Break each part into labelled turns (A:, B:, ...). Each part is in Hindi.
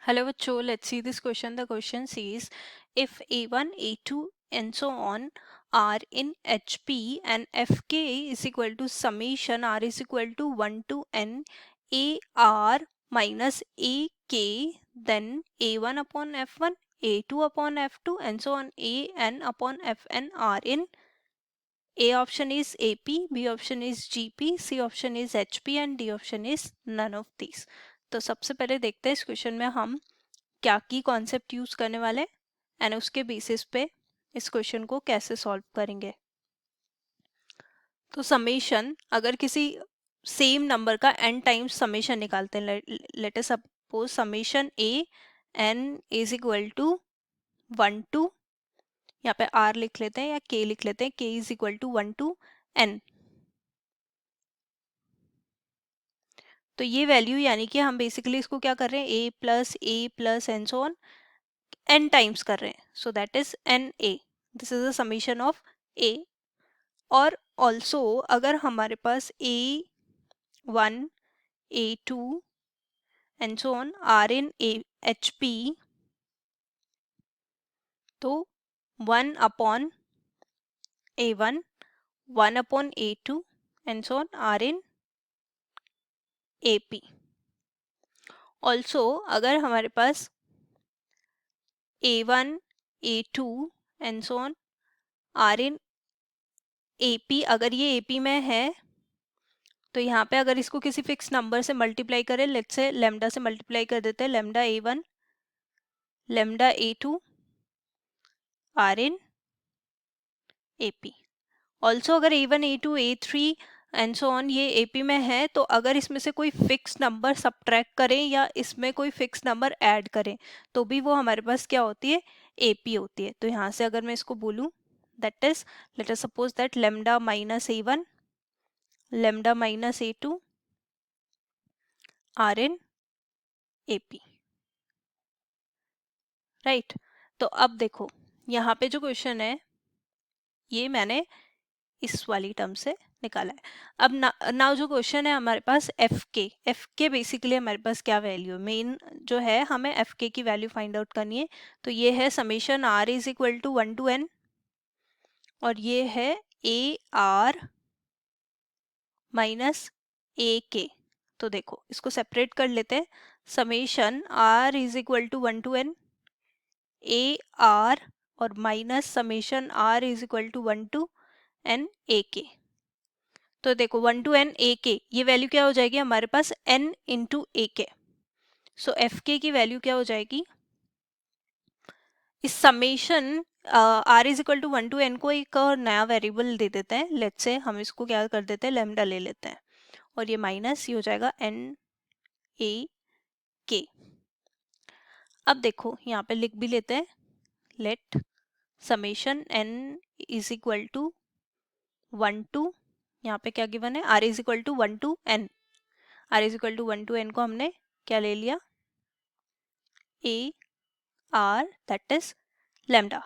A: Hello, Cho. Let's see this question. The question says if A1, A2, and so on are in HP and Fk is equal to summation R is equal to 1 to N AR minus AK, then A1 upon F1, A2 upon F2, and so on AN upon Fn are in A option is AP, B option is GP, C option is HP and D option is none of these. तो सबसे पहले देखते हैं इस क्वेश्चन में हम क्या की कॉन्सेप्ट यूज करने वाले एंड उसके बेसिस पे इस क्वेश्चन को कैसे सॉल्व करेंगे. तो समेशन, अगर किसी सेम नंबर का n टाइम्स समेशन निकालते हैं, let us suppose summation a n is equal to 1 to, यहाँ पे r लिख लेते हैं या k लिख लेते हैं, k is equal to 1 to n. तो ये वैल्यू यानी कि हम बेसिकली इसको क्या कर रहे हैं, a plus and so on n times कर रहे हैं. So that is n a. This is the summation of a. और ऑल्सो अगर हमारे पास a1 a2 and so on are in HP, तो 1 upon a1, 1 upon a2 and so on are in AP. Also अगर हमारे पास a1 a2 and so on are in AP, अगर ये AP में है तो यहाँ पे अगर इसको किसी फिक्स नंबर से मल्टीप्लाई करें, लेट्स से लेमडा से मल्टीप्लाई कर देते हैं, lambda a1 lambda a2 are in AP. Also अगर a1 a2 a3 and so on ये AP में है, तो अगर इसमें से कोई फिक्स नंबर सब्ट्रैक्ट करें या इसमें कोई फिक्स नंबर ऐड करें तो भी वो हमारे पास क्या होती है, AP होती है. तो यहाँ से अगर मैं इसको बोलूँ, that is let us suppose that lambda minus a1 lambda minus a2 are in AP. Right. तो अब देखो यहाँ पे जो क्वेश्चन है ये मैंने इस वाली टर्म से निकाला है. अब नाउ जो क्वेश्चन है हमारे पास एफ के बेसिकली हमारे पास क्या वैल्यू है, मेन जो है हमें एफ के की वैल्यू फाइंड आउट करनी है. तो ये है summation r is equal to 1 to n और ये है A R minus A k. तो देखो इसको सेपरेट कर लेते हैं. Summation r is equal to 1 to n a r और minus summation r is equal to 1 to n a k. तो देखो 1 टू n ए के, ये वैल्यू क्या हो जाएगी हमारे पास n इंटू ए के. सो एफ के की वैल्यू क्या हो जाएगी, इस summation r is equal to 1 to n को एक और नया वेरिएबल दे देते हैं. लेट्स से हम इसको क्या कर देते हैं, लेमडा ले लेते हैं और ये माइनस ये हो जाएगा n ए के. अब देखो यहाँ पे लिख भी लेते हैं, let summation n is equal to 1 to, यहाँ पे क्या गिवन है, r is equal to 1 to n. r is equal to 1 to n को हमने क्या ले लिया, a r that is lambda,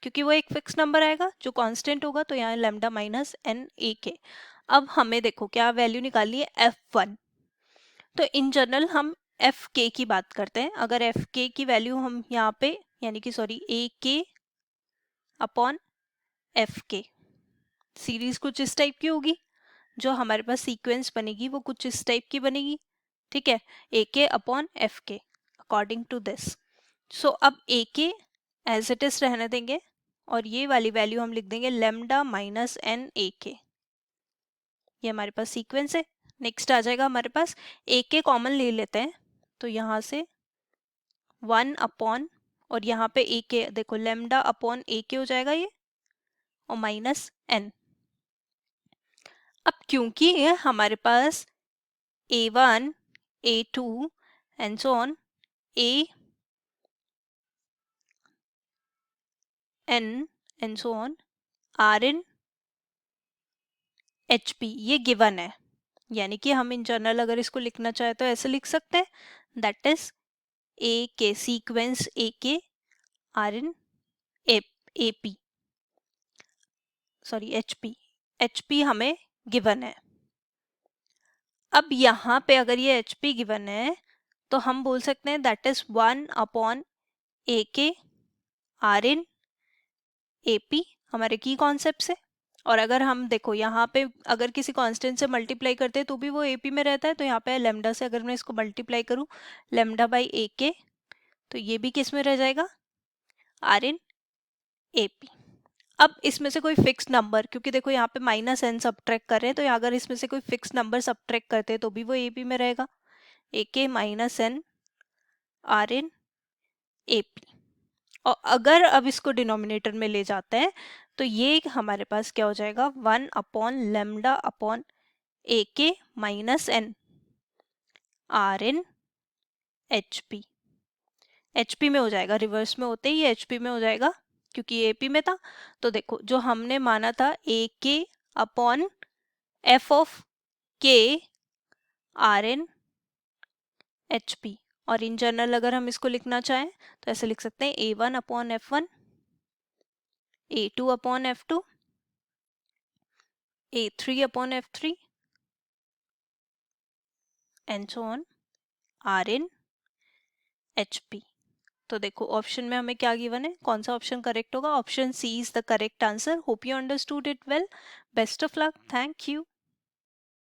A: क्योंकि वो एक फिक्स नंबर आएगा जो कांस्टेंट होगा, तो यहाँ लेमडा माइनस एन ए के. अब हमें देखो क्या वैल्यू निकालनी है, f1. तो इन जनरल हम एफ के की बात करते हैं. अगर एफ के की वैल्यू हम यहाँ पे यानी कि सॉरी ए के अपॉन एफ के, सीरीज कुछ इस टाइप की होगी, जो हमारे पास सीक्वेंस बनेगी वो कुछ इस टाइप की बनेगी. ठीक है, ए के अपॉन एफ के अकॉर्डिंग टू दिस. सो अब ए के एज इट इज रहने देंगे और ये वाली वैल्यू हम लिख देंगे लेमडा माइनस एन ए के. ये हमारे पास सीक्वेंस है. नेक्स्ट आ जाएगा हमारे पास ए के कॉमन ले लेते हैं, तो यहाँ से 1 अपॉन और यहाँ पे ए के देखो लेमडा अपॉन ए के हो जाएगा ये और माइनस एन. अब क्योंकि हमारे पास a1 a2 and so on a n and so on are in HP, ये गिवन है, यानी कि हम इन जनरल अगर इसको लिखना चाहे तो ऐसे लिख सकते हैं, दैट इज ए के sequence a k are in AP sorry HP हमें गिवन है. अब यहाँ पे अगर ये HP गिवन है तो हम बोल सकते हैं that is 1/AK RN AP हमारे की कॉन्सेप्ट से। और अगर हम देखो यहाँ पे अगर किसी कांस्टेंट से मल्टीप्लाई करते हैं तो भी वो AP में रहता है, तो यहाँ पे लेमडा से अगर मैं इसको मल्टीप्लाई करूँ λ/AK, तो ये भी किस में रह जाएगा, RN AP। अब इसमें से कोई फिक्स नंबर, क्योंकि देखो यहाँ पे -n सब्ट्रैक्ट कर रहे हैं, तो अगर इसमें से कोई फिक्स नंबर सब्ट्रैक्ट करते हैं तो भी वो AP में रहेगा, AK -n RN AP। और अगर अब इसको डिनोमिनेटर में ले जाते हैं तो ये हमारे पास क्या हो जाएगा, 1/λ/AK -n RN HP। HP में हो जाएगा, रिवर्स में होते ही ये HP में हो जाएगा क्योंकि ये AP में था। तो देखो जो हमने माना था AK/F(k) RN HP, और इन जनरल अगर हम इसको लिखना चाहें तो ऐसे लिख सकते हैं A1/F1, A2/F2, A3/F3 and so on RN HP। तो देखो ऑप्शन में हमें क्या गिवन है, कौन सा ऑप्शन करेक्ट होगा, option C is the correct answer. Hope you understood it well. Best of luck, thank you.